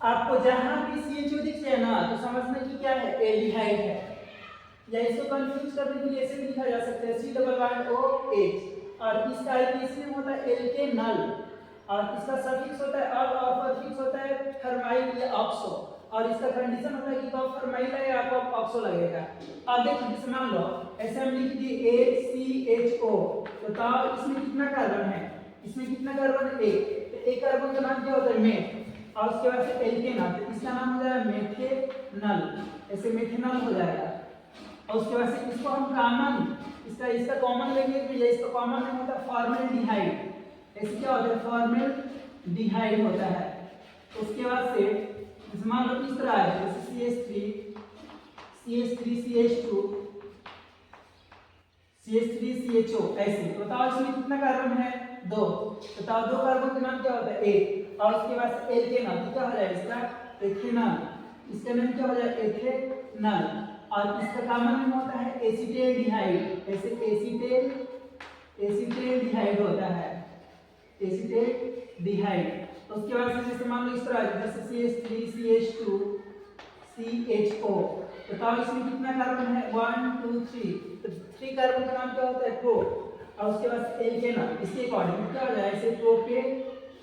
आपको जहां भी CHO दिख जाए ना तो समझना कि क्या है, एल्डिहाइड है। या इसको कंफ्यूज करने के लिए ऐसे भी लिखा जा सकता है COOH, और इसका आईपीसी में होता है एल्केनल, और इसका सफिक्स होता है अल और परफिक्स होता है थर्माइल या ऑक्सो, और इसका कंडीशन होता है कि कब थर्माइल है या कब ऑक्सो लगेगा। अब देखो जैसे मान लो ऐसे हम लिख दिए ACHO, बताओ इसमें कितना कार्बन है, इसमें कितना कार्बन है, एक। तो एक कार्बन का नाम क्या होता है, मेथ, और उसके बाद से एल्केनल, तो इसका नाम हो जाएगा मेथेनल, ऐसे मेथेनल हो जाएगा। और उसके बाद से इसको हम कॉमन, इसका कॉमन लेंगे तो ये इसका कॉमन नेम होता है फॉर्मेल्डिहाइड, ऐसे क्या होता है, फॉर्मेल्डिहाइड होता है। उसके बाद से इस मान लो इस तरह है, जैसे CH3CH2 CH3CHO ऐसे। तो बताओ इसमें कितना कार्बन है, दो। बताओ दो कार्बन का नाम क्या होता है, एक। और उसके बाद से एल्केनल, तो क्या हो जाएगा इसका, एथेनॉल, इसका नाम क्या हो जाएगा, एथेनॉल। और इसका कॉमन नेम होता है एसिटेल्डिहाइड, ऐसे एसिटेल्डिहाइड होता है, एसिटेल्डिहाइड। तो उसके बाद से जैसे मान लो इस तरह, जैसे CH3CH2 CHO, बताओ इसमें कितना कार्बन है, 1 2 3, तो 3 कार्बन का नाम क्या होता है, प्रो। और उसके बाद एल्केनल, इसके अकॉर्डिंग क्या हो जाएगा, ऐसे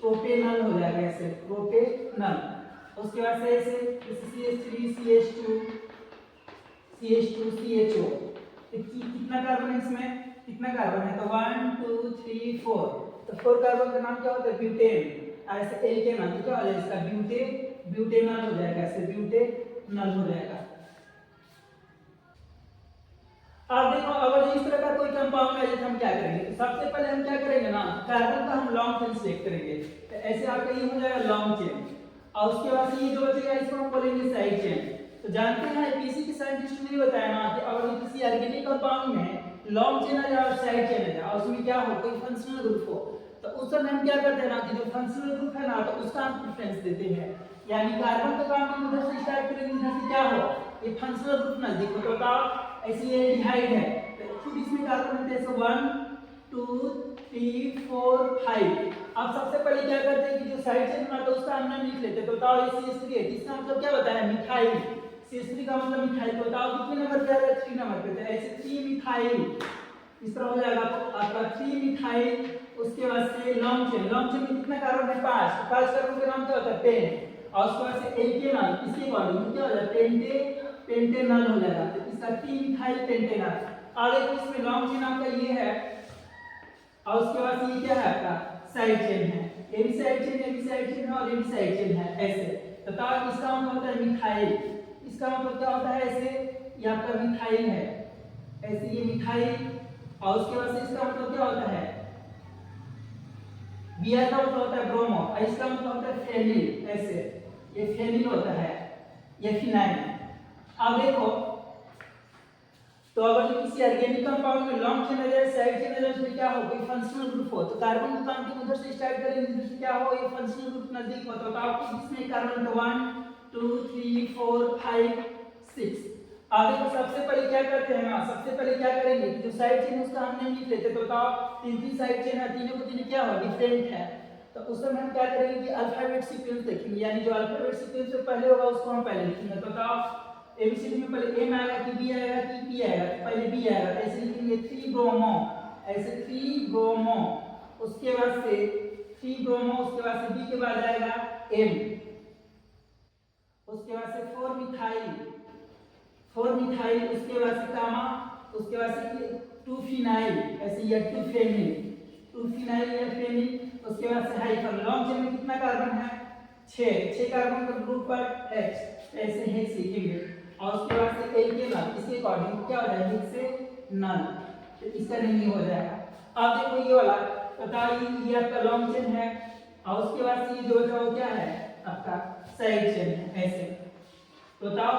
प्रोपेनल हो जाएगा, ऐसे प्रोपेनल। उसके बाद से ऐसे CH3CH2 CH2CHO, कितना कार्बन है इसमें, कितना कार्बन है, तो 1 2 3 4, तो 4 कार्बन का नाम क्या होता है, ब्यूटेन। ऐसे एल्केनल, तो क्या हो जाएगा इसका, ब्यूटेनल हो जाएगा, ऐसे ब्यूटेनल हो जाएगा। अब देखो अगर इस तरह का कोई कंपाउंड है तो हम क्या करेंगे, तो सबसे पहले हम क्या करेंगे ना, कार्बन का हम लॉन्ग चेन सेलेक्ट करेंगे, तो ऐसे आपका ये हो जाएगा लॉन्ग चेन। और उसके बाद से ये जो बचेगा इसको हम बोलेंगे साइड चेन। तो जानते हैं पीसी के साइंटिस्ट ने बताया ना कि अगर किसी ऑर्गेनिक कंपाउंड में लॉन्ग चेन है और साइड चेन है और उसमें क्या हो, कोई फंक्शनल ग्रुप हो, तो उस समय हम क्या करते हैं ना कि जो फंक्शनल ग्रुप है ना तो उसका हम प्रेफरेंस देते हैं। यानी कार्बन का काम हम उधर से स्टार्ट करेंगे जहां से क्या हो, ये फंक्शनल ग्रुप नजदीक हो। तो बताओ ऐसे ये डिहाइड है, तो खुद इसमें कार्बन होते हैं 1 2 3 4 5। अब सबसे पहले क्या करते हैं कि जो साइड चेन बना तो उसका हम नाम लिख लेते हैं। तो बताओ ये CH3 है, इसका मतलब क्या बताया, मिथाइल। CH3 का मतलब मिथाइल। तो बताओ कितने नंबर पे आ रहा है, 3 नंबर पे। तो ऐसे 3 मिथाइल इस तरह हो जाएगा, तो आपका 3 मिथाइल। उसके बाद से लॉन्ग चेन में कितना कार्बन है, 5। तो 5 कार्बन का नाम क्या होता है, पेन। और उसके बाद से एल्केनल, इसके अकॉर्डिंग क्या हो जाएगा, पेंटेनल हो जाएगा। तो इसका 3 मिथाइल पेंटेनल। आगे तो इसमें लॉन्ग चेन आपका ये है, और उसके बाद ये क्या है आपका साइड चेन है, ये भी साइड चेन है, ये भी साइड चेन है और ये भी साइड चेन है, ऐसे। बताओ इसका मतलब होता है मिथाइल, इसका मतलब क्या होता है, ऐसे ये आपका मिथाइल है, ऐसे ये मिथाइल। और उसके बाद से इसका मतलब क्या होता है, Br का मतलब होता है ब्रोमो, और इसका मतलब होता है फेनिल, ऐसे ये फेनिल होता है, ये फिनाइल। अब देखो तो अगर जो किसी ऑर्गेनिक कंपाउंड में लॉन्ग चेन है, साइड चेन है, उसमें क्या हो, कोई फंक्शनल ग्रुप हो, तो कार्बन का काम की उधर से स्टार्ट करेंगे, उधर से क्या हो, ये फंक्शनल ग्रुप नजदीक हो। तो बताओ कि इसमें कार्बन का 1 2 3 4 5 6। आगे तो सबसे पहले क्या करते हैं ना, सबसे पहले क्या करेंगे कि जो साइड चेन उसका हम नेम लिख लेते हैं। तो बताओ 3 साइड चेन है, तीनों को तीनों क्या हो, डिफरेंट है। तो उस समय हम क्या करेंगे कि अल्फाबेट सीक्वेंस देखेंगे, यानी जो अल्फाबेट सीक्वेंस से पहले होगा उसको हम पहले लिखेंगे। तो बताओ एबीसीडी में पहले एम आएगा कि बी आएगा कि पी आएगा, तो पहले बी आएगा, तो ऐसे लिखेंगे 3 ब्रोमो, ऐसे 3 ब्रोमो। उसके बाद से 3 ब्रोमो, उसके बाद से बी के बाद आएगा एम, उसके बाद से 4 मिथाइल, उसके बाद से गामा, उसके बाद से 2 फिनाइल, ऐसे ये 2 फेनिल, 2 फिनाइल या फेनिल। उसके बाद से हाइड्रोजन। लॉन्ग चेन में कितना कार्बन है, 6 कार्बन का ग्रुप पर H, ऐसे हेक्स लिखेंगे। और उसके बाद से एल्केनल, इसके अकॉर्डिंग क्या हो जाएगा, हेक्सेनल, तो इसका नेम हो जाएगा। अब देखो ये वाला, बताइए ये आपका लॉन्ग चेन है, और उसके बाद से ये जो बचा वो क्या है आपका साइड चेन है, ऐसे। तो बताओ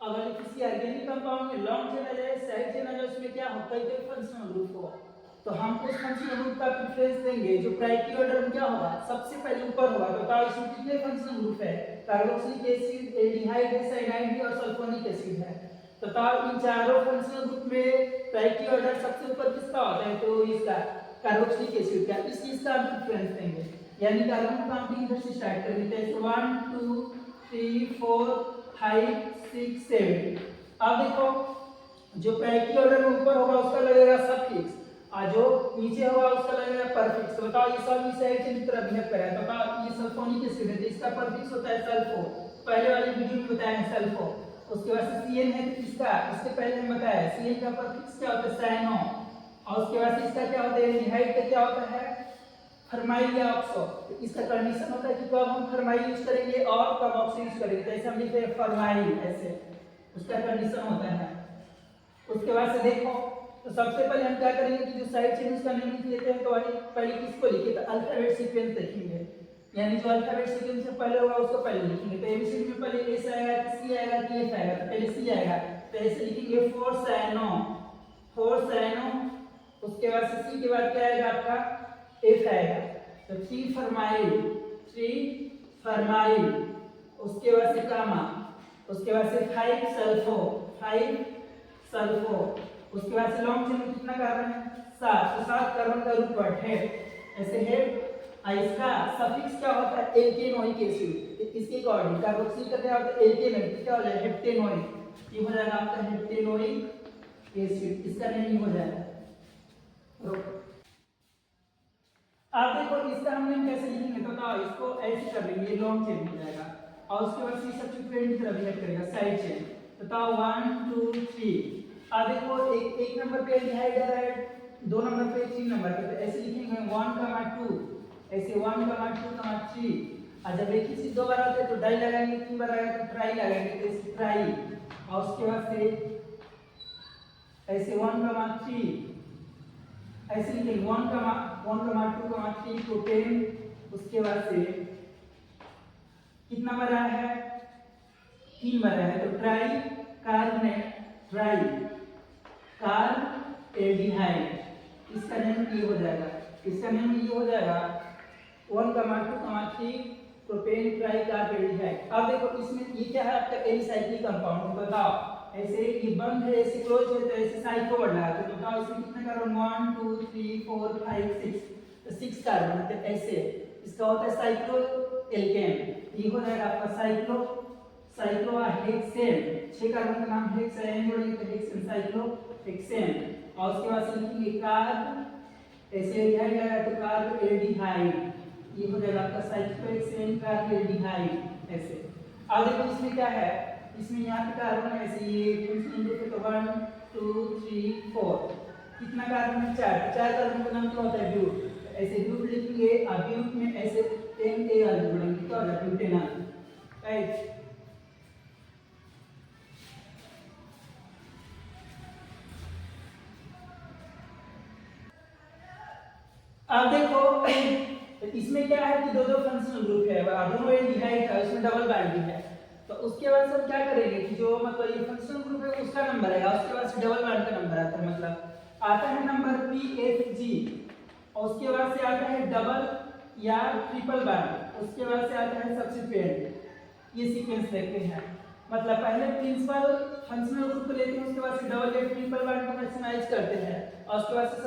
अगर किसी ऑर्गेनिक कंपाउंड में लॉन्ग चेन आ जाए, साइड चेन आ जाए, उसमें क्या होता है, कोई फंक्शनल ग्रुप हो, तो हम उस फंक्शनल ग्रुप का प्रेफरेंस देंगे जो प्रायोरिटी ऑर्डर में क्या होगा, सबसे पहले ऊपर होगा। तो बताओ इसमें कितने फंक्शनल ग्रुप है, कार्बोक्सिलिक एसिड, एल्डिहाइड है, साइनाइड है और सल्फोनिक एसिड है। तो बताओ इन चारों फंक्शनल ग्रुप में प्रायोरिटी ऑर्डर सबसे ऊपर किसका होता है, तो इसका कार्बोक्सिलिक एसिड का, इस चीज का हम प्रेफरेंस देंगे। यानी कार्बन का काउंटिंग इधर से स्टार्ट करेंगे, 1 2 3 4 5 6 7। अब देखो जो प्रायोरिटी ऑर्डर में ऊपर होगा उसका लगेगा सफिक्स और जो नीचे होगा उसका लगेगा परफिक्स। तो बताओ ये सब इस साइड से की तरह बिहेव कर रहा है। तो बताओ ये सल्फोनिक एसिड है तो इसका परफिक्स होता है सल्फो, पहले वाली वीडियो में बताया है सल्फो। उसके बाद से CN है तो इसका इसके पहले हम बताया CN का परफिक्स क्या होता है साइनो, और उसके बाद से इसका क्या होता है एल्डिहाइड का क्या होता है फॉर्माइल या ऑक्सो। तो इसका कंडीशन होता है कि कब हम फॉर्माइल यूज करेंगे और कब ऑक्सो यूज करेंगे। तो ऐसे हम लिखते हैं फॉर्माइल, ऐसे उसका कंडीशन होता है। उसके बाद से देखो तो सबसे पहले हम क्या करेंगे कि जो साइड चेन उसका नेम लिख लेते हैं। तो पहले किसको लिखे तो अल्फाबेट सीक्वेंस लिखेंगे, यानी जो अल्फाबेट सीक्वेंस से पहले होगा उसको पहले लिखेंगे। तो एबीसीडी में पहले एस आएगा, सी आएगा, कि एफ आएगा। तो पहले सी आएगा तो ऐसे लिखेंगे 4 साइनो। उसके बाद से सी के बाद क्या आएगा आपका एफ आएगा तो 3 फॉर्माइल। उसके बाद से गामा, उसके बाद से 5 सल्फो। उसके बाद से लॉन्ग चेन में कितना कार्बन है 7, तो 7 कार्बन का रूट वर्ड है ऐसे है। इसका सफिक्स क्या होता है एल्केनोइक एसिड। इसके अकॉर्डिंग कार्बोक्सिल का क्या होता है एल्केनोइक, क्या हो जाएगा हेप्टेनोइक। ये हो जाएगा आपका हेप्टेनोइक एसिड, इसका नेम हो जाएगा। आप देखो इसका हम नेम कैसे लिखेंगे तो बताओ इसको ऐसे कर लेंगे, ये लॉन्ग चेन हो जाएगा और उसके बाद से सब्स्टिट्यूएंट की तरह बिहेव करेगा साइड चेन। बताओ 1 2 3। अब देखो एक नंबर पे एल्डिहाइड है, 2 नंबर पे 3 नंबर पे। तो ऐसे लिखेंगे 1 2, ऐसे 1 2 3। और जब एक ही चीज दो बार आते हैं तो डाई लगाएंगे, 3 बार आएगा तो ट्राई लगाएंगे, तो ऐसे ट्राई। और उसके बाद से ऐसे 1 3 ऐसे लिखेंगे 1 2 3 प्रोपेन। उसके बाद से कितना बार आया है 3 बार आया है तो कार्ब एल्डिहाइड। इसका नेम ये हो जाएगा, 1 2 3 प्रोपेन ट्राई कार्ब एल्डिहाइड। अब देखो इसमें ये क्या है आपका एलिसाइक्लिक कंपाउंड। बताओ ऐसे ये बंद है ऐसे क्लोज है तो ऐसे साइक्लो बढ़ रहा है। तो बताओ इसमें कितने कार्बन 1 2 3 4 5 6, तो 6 कार्बन। तो ऐसे इसका होता है साइक्लो एल्केन, ये हो जाएगा आपका साइक्लोहेक्सेन। 6 कार्बन का नाम हेक्स है, एन जोड़ेंगे तो हेक्सेन साइक्लोहेक्सेन। और उसके बाद से लिखेंगे कार्ब ऐसे एल्डिहाइड आएगा तो कार्ब एल्डिहाइड, ये हो जाएगा आपका साइक्लोहेक्सेन कार्ब एल्डिहाइड ऐसे। अब देखो इसमें क्या है, इसमें यहाँ पे कार्बन है ऐसे ये फंक्शनल ग्रुप है तो 1 2 3 4। कितना कार्बन है 4 कार्बन का नाम क्या होता है ब्यूट। ऐसे ब्यूट लिखेंगे और ब्यूट में ऐसे NaR जोड़ेंगे क्या होगा ब्यूटेनॉल, राइट। अब देखो तो इसमें क्या है कि दो फंक्शनल ग्रुप है, दोनों एल्डिहाइड है, इसमें डबल बॉन्डिंग है। तो उसके बाद से हम क्या करेंगे कि जो मतलब ये फंक्शनल ग्रुप है उसका नंबर है, उसके बाद से डबल बॉन्ड का नंबर आता है, मतलब आता है नंबर PFG। और उसके बाद से आता है डबल या ट्रिपल बॉन्ड, उसके बाद से आता है सब्स्टिट्यूएंट। ये सीक्वेंस देखते हैं, मतलब पहले प्रिंसिपल फंक्शनल ग्रुप को लेते हैं, उसके बाद से डबल या ट्रिपल बॉन्ड को मैक्सिमाइज करते हैं और उसके बाद से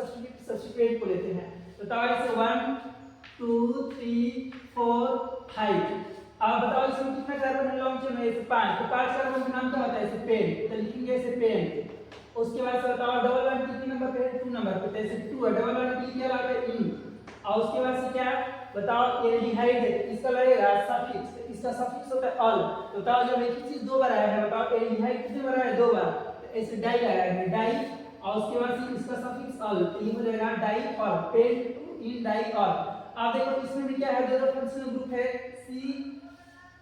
सब्स्टिट्यूएंट को लेते हैं। तो ऐसे 1 2 3 4 5। अब बताओ इसमें कितना कार्बन है लॉन्ग चेन में 5, तो 5 कार्बन का नाम क्या होता है ऐसे पेन, तो लिखेंगे ऐसे पेन। उसके बाद से बताओ डबल बॉन्ड कितने नंबर पे है 2 नंबर पे, तो ऐसे 2 है, डबल बॉन्ड की क्या बात है इन। और उसके बाद से क्या बताओ एल्डिहाइड है, इसका लगेगा सफिक्स, इसका सफिक्स होता है अल। तो बताओ जब एक ही चीज 2 बार आया है, बताओ एल्डिहाइड कितने बार आया है 2 बार, तो ऐसे डाई लगाएंगे डाई। और उसके बाद से इसका सफिक्स अल, तो ये हो जाएगा dial, pen in dial. आप देखो इसमें भी क्या है जो फंक्शनल ग्रुप है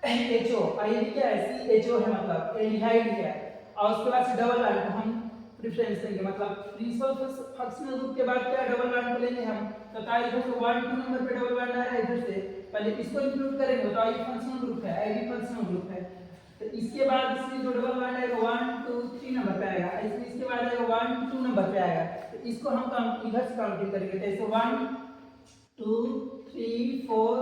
CHO, और ये भी क्या है CHO है, मतलब एल्डिहाइड है। और उसके बाद से डबल बॉन्ड को हम प्रेफरेंस देंगे, मतलब प्रिंसिपल फंक्शनल ग्रुप के बाद क्या डबल बॉन्ड को लेंगे हम। तो इधर से 1 2 नंबर पे डबल बॉन्ड आ रहा है, इधर से पहले इसको इंक्लूड करेंगे तो ये फंक्शनल ग्रुप है, आईडी फंक्शनल ग्रुप है। तो इसके बाद इसमें जो डबल बॉन्ड आएगा 1 2 3 नंबर पे आएगा, इसके बाद आएगा 1 2 नंबर पे आएगा। तो इसको हम इधर से काउंटिंग करेंगे, तो ऐसे 1 2 3 4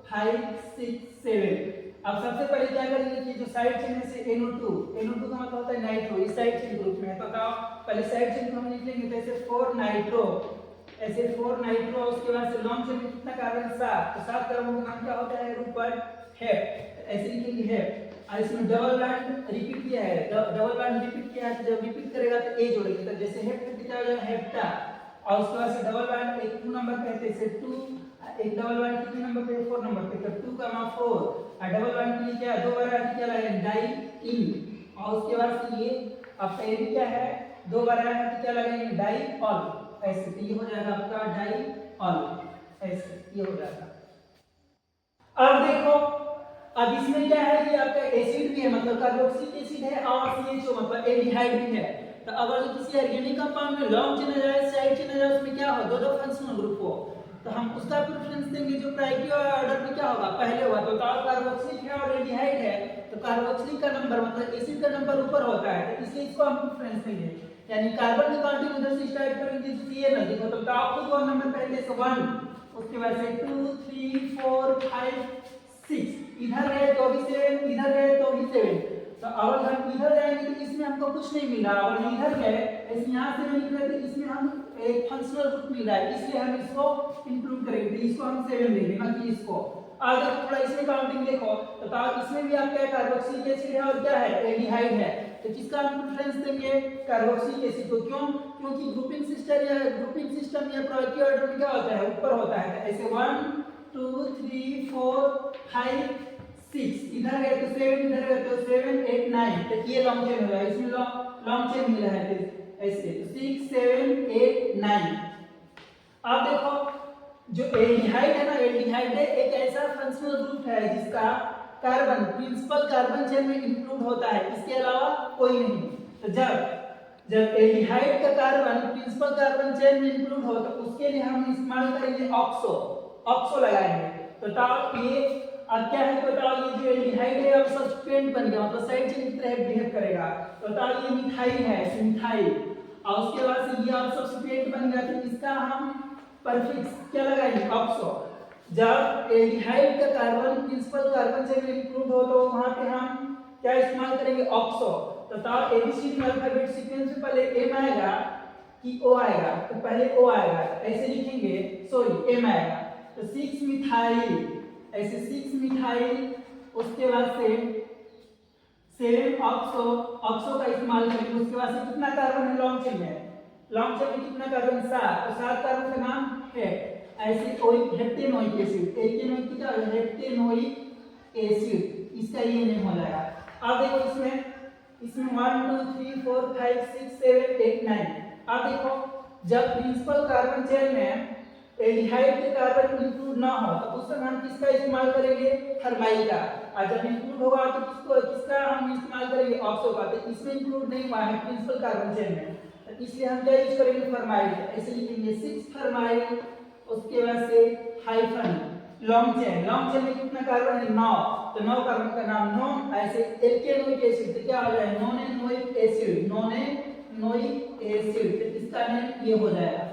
5 6 7। अब सबसे पहले क्या करेंगे कि जो साइड चेन है से NO2 का मतलब होता है नाइट्रो, इस साइड चेन ग्रुप में है। तो पहले साइड चेन को हम लिख लेंगे, तो ऐसे 4 नाइट्रो, ऐसे 4 नाइट्रो। उसके बाद से लॉन्ग चेन में कितना कार्बन 7, तो 7 कार्बन का नाम क्या होता है रूट वर्ड हेप, ऐसे लिखेंगे हेप। और इसमें डबल बॉन्ड रिपीट किया है, डबल बॉन्ड रिपीट किया है, तो जब रिपीट करेगा तो ए जोड़ेंगे, तो जैसे हेप्टा क्या हो जाएगा हेप्टा, और उसके बाद से डबल बॉन्ड एक 2 नंबर पे है से 2, एक डबल बॉन्ड कितने नंबर पे 4 नंबर पे, तो 2 4, और डबल बॉन्ड के लिए क्या दो बार क्या लगाएंगे डाई इन, और उसके बाद से ये आपका ये भी क्या है दो बार आया है तो क्या लगाएंगे डाई ऑल, ऐसे तो ये हो जाएगा आपका डाई ऑल, ऐसे ये हो जाएगा। अब देखो अब इसमें क्या है कि आपका एसिड भी है, मतलब कार्बोक्सिलिक एसिड है, और CHO मतलब एल्डिहाइड भी है। तो अगर जो किसी ऑर्गेनिक कंपाउंड में लॉन्ग चेन आ जाए साइड चेन आ जाए उसमें क्या हो दो फंक्शनल ग्रुप हो, तो हम उसका प्रेफरेंस देंगे जो प्रायोरिटी ऑर्डर में क्या होगा पहले होगा, तो कार्बोक्सिलिक है और एल्डिहाइड है तो कार्बोक्सिलिक का नंबर मतलब एसिड का नंबर ऊपर होता है, तो इसलिए इसको हम प्रेफरेंस देंगे, यानी कार्बन की काउंटिंग उधर से स्टार्ट करेंगे तो ये ना देखो, तो टॉप को कौन नंबर पहले से 1, उसके बाद से 2 3 4 5 6, इधर है तो भी 7, इधर है तो भी 7, तो अगर हम इधर जाएंगे तो इसमें हमको कुछ नहीं मिला, अगर इधर गए इस यहां से नहीं निकले तो इसमें हम एक फंक्शनल ग्रुप मिल रहा है, इसलिए हम इसको इंक्लूड करेंगे, तो इसको हम 7 देंगे ना कि इसको। आगे थोड़ा इसमें काउंटिंग देखो तो इसमें भी आपका कार्बोक्सिलिक एसिड है और क्या है एल्डिहाइड है, तो किसका हम प्रेफरेंस देंगे कार्बोक्सिलिक एसिड को, क्यों क्योंकि ग्रुपिंग सिस्टम या प्रायोरिटी ऑर्डर में क्या होता है ऊपर होता है, ऐसे 1 2 3 4 5 6, इधर गए तो 7, इधर गए तो 7 8 9, तो ये लॉन्ग चेन होगा, इसमें लॉन्ग चेन मिला है ऐसे, तो 6 7 8 9। अब देखो जो एल्डिहाइड है ना, एल्डिहाइड है एक ऐसा फंक्शनल ग्रुप है जिसका कार्बन प्रिंसिपल कार्बन चेन में इंक्लूड होता है, इसके अलावा कोई नहीं, तो जब एल्डिहाइड का कार्बन प्रिंसिपल कार्बन चेन में इंक्लूड हो तो उसके लिए हम इस्तेमाल करेंगे ऑक्सो लगाएंगे, तो ताऊ ये अब क्या है, तो ताऊ ये जो एल्डिहाइड है अब सब्सटेंट बन गया, मतलब साइड चेन की तरह बिहेव करेगा, तो ताऊ ये मिथाइल है मिथाइल, और उसके बाद से ये अब सब्सटेंट बन गया, तो इसका हम परफिक्स क्या लगाएंगे ऑक्सो। जब एल्डिहाइड का कार्बन प्रिंसिपल कार्बन चेन में इंक्लूड हो तो वहां पे हम क्या इस्तेमाल करेंगे ऑक्सो, तो ताऊ एबीसीडी अल्फाबेट सीक्वेंस में पहले एम आएगा कि ओ आएगा, तो पहले ओ आएगा ऐसे लिखेंगे, सॉरी एम आएगा, तो 6 मिथाइल ऐसे 6 मिथाइल, उसके बाद से 7 ऑक्सो का इस्तेमाल करेंगे, उसके बाद से कितना कार्बन है लॉन्ग चेन में, लॉन्ग चेन में कितना कार्बन 7, तो 7 कार्बन का नाम है ऐसे हेप्टेनोइक एसिड, हेप्टेनोइक क्या है हेप्टेनोइक एसिड, इसका ये नेम हो जाएगा। अब देखो इसमें 1 2 3 4 5 6 7 8 9, अब देखो जब प्रिंसिपल कार्बन चेन में एल्डिहाइड के कार्बन इंक्लूड ना हो तो उस समय हम किसका इस्तेमाल करेंगे थर्माइल का, और जब इंक्लूड होगा तो किसका हम इस्तेमाल करेंगे ऑक्सो का, तो इसमें इंक्लूड नहीं हुआ है प्रिंसिपल कार्बन चेन में, तो इसलिए हम क्या यूज करेंगे फॉर्माइल, ऐसे लिखेंगे 6 फॉर्माइल, उसके बाद से हाइफन लॉन्ग चेन में कितना कार्बन है 9, तो 9 कार्बन का नाम नॉन, ऐसे एल्केनोइक एसिड तो क्या हो जाएगा नॉनेनोइक एसिड, तो इसका नेम ये हो जाएगा।